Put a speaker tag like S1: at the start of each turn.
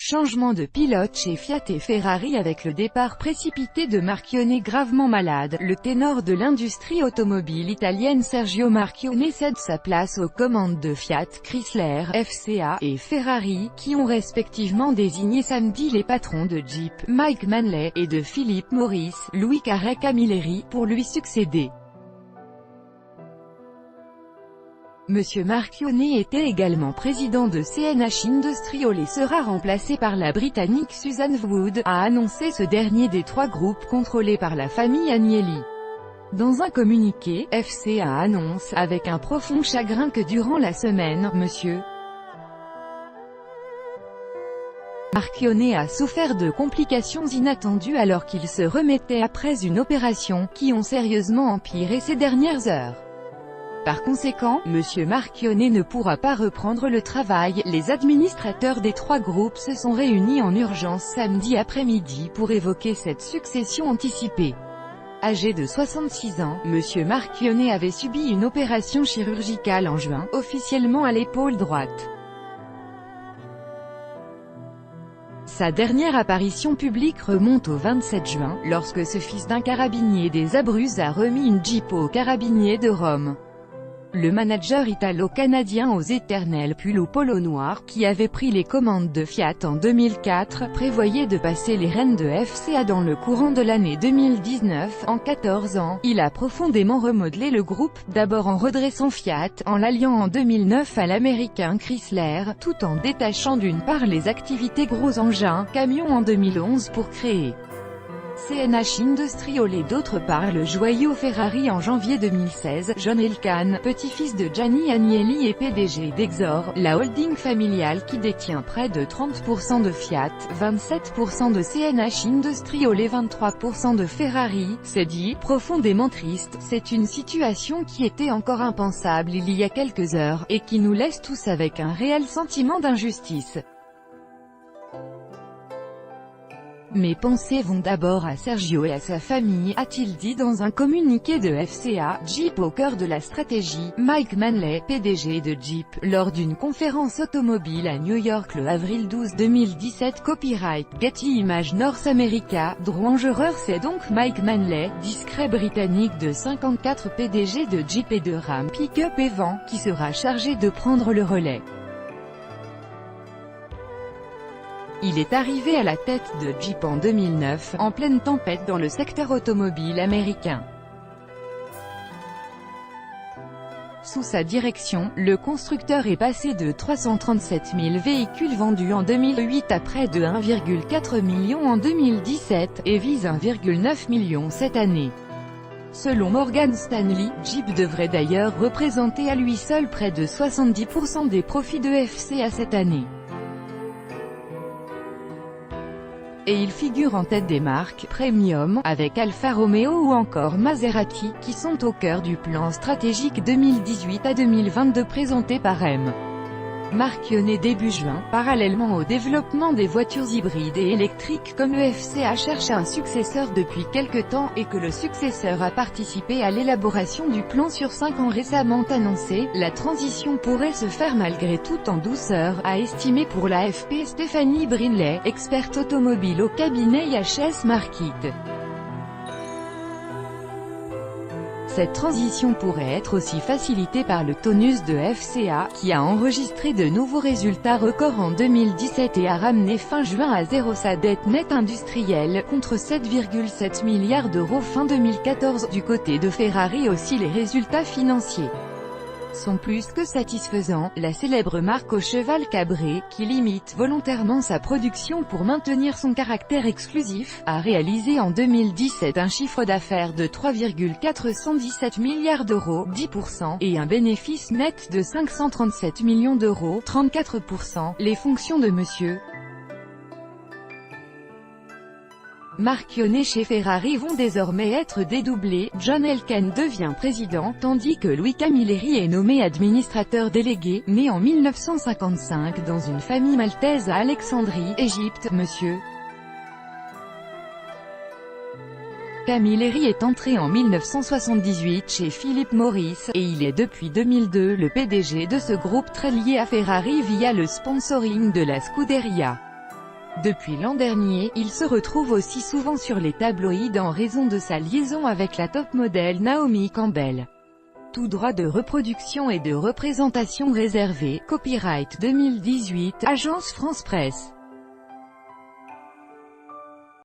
S1: Changement de pilote chez Fiat et Ferrari avec le départ précipité de Marchionne gravement malade. Le ténor de l'industrie automobile italienne Sergio Marchionne cède sa place aux commandes de Fiat, Chrysler, FCA et Ferrari, qui ont respectivement désigné samedi les patrons de Jeep, Mike Manley, et de Philip Morris, Louis Camilleri, pour lui succéder. Monsieur Marchionne était également président de CNH Industrial et sera remplacé par la Britannique Susan Wood, a annoncé ce dernier des trois groupes contrôlés par la famille Agnelli. Dans un communiqué, FCA annonce, avec un profond chagrin, que durant la semaine, Monsieur Marchionne a souffert de complications inattendues alors qu'il se remettait après une opération, qui ont sérieusement empiré ces dernières heures. Par conséquent, Monsieur Marchionne ne pourra pas reprendre le travail. Les administrateurs des trois groupes se sont réunis en urgence samedi après-midi pour évoquer cette succession anticipée. Âgé de 66 ans, Monsieur Marchionne avait subi une opération chirurgicale en juin, officiellement à l'épaule droite. Sa dernière apparition publique remonte au 27 juin, lorsque ce fils d'un carabinier des Abruzzes a remis une Jeep aux carabiniers de Rome. Le manager italo-canadien aux éternels pulls au polo noir, qui avait pris les commandes de Fiat en 2004, prévoyait de passer les rênes de FCA dans le courant de l'année 2019. En 14 ans, il a profondément remodelé le groupe, d'abord en redressant Fiat, en l'alliant en 2009 à l'américain Chrysler, tout en détachant d'une part les activités gros engins, camions en 2011 pour créer CNH Industrial et d'autre part le joyau Ferrari en janvier 2016. John Elkann, petit-fils de Gianni Agnelli et PDG d'Exor, la holding familiale qui détient près de 30% de Fiat, 27% de CNH Industrial et 23% de Ferrari, s'est dit, profondément triste. C'est une situation qui était encore impensable il y a quelques heures, et qui nous laisse tous avec un réel sentiment d'injustice. Mes pensées vont d'abord à Sergio et à sa famille, a-t-il dit dans un communiqué de FCA, Jeep au cœur de la stratégie. Mike Manley, PDG de Jeep, lors d'une conférence automobile à New York le avril 12 2017. Copyright Getty Images North America. Drangereur, c'est donc Mike Manley, discret britannique de 54, PDG de Jeep et de Ram Pick-up et Van, qui sera chargé de prendre le relais. Il est arrivé à la tête de Jeep en 2009, en pleine tempête dans le secteur automobile américain. Sous sa direction, le constructeur est passé de 337 000 véhicules vendus en 2008 à près de 1,4 million en 2017, et vise 1,9 million cette année. Selon Morgan Stanley, Jeep devrait d'ailleurs représenter à lui seul près de 70% des profits de FCA cette année. Et il figure en tête des marques premium, avec Alfa Romeo ou encore Maserati, qui sont au cœur du plan stratégique 2018 à 2022 présenté par M. Marchionne début juin. Parallèlement au développement des voitures hybrides et électriques, comme le FCA cherche un successeur depuis quelque temps, et que le successeur a participé à l'élaboration du plan sur 5 ans récemment annoncé, la transition pourrait se faire malgré tout en douceur, a estimé pour l'AFP Stéphanie Brinley, experte automobile au cabinet IHS Markit. Cette transition pourrait être aussi facilitée par le tonus de FCA, qui a enregistré de nouveaux résultats records en 2017 et a ramené fin juin à zéro sa dette nette industrielle, contre 7,7 milliards d'euros fin 2014. Du côté de Ferrari aussi, les résultats financiers sont plus que satisfaisants. La célèbre marque au cheval cabré, qui limite volontairement sa production pour maintenir son caractère exclusif, a réalisé en 2017 un chiffre d'affaires de 3,417 milliards d'euros, 10%, et un bénéfice net de 537 millions d'euros, 34%. Les fonctions de Monsieur Marchionne chez Ferrari vont désormais être dédoublées. John Elkann devient président, tandis que Louis Camilleri est nommé administrateur délégué. Né en 1955 dans une famille maltaise à Alexandrie, Égypte, Monsieur Camilleri est entré en 1978 chez Philip Morris, et il est depuis 2002 le PDG de ce groupe très lié à Ferrari via le sponsoring de la Scuderia. Depuis l'an dernier, il se retrouve aussi souvent sur les tabloïds en raison de sa liaison avec la top modèle Naomi Campbell. Tout droit de reproduction et de représentation réservé, copyright 2018, Agence France Presse.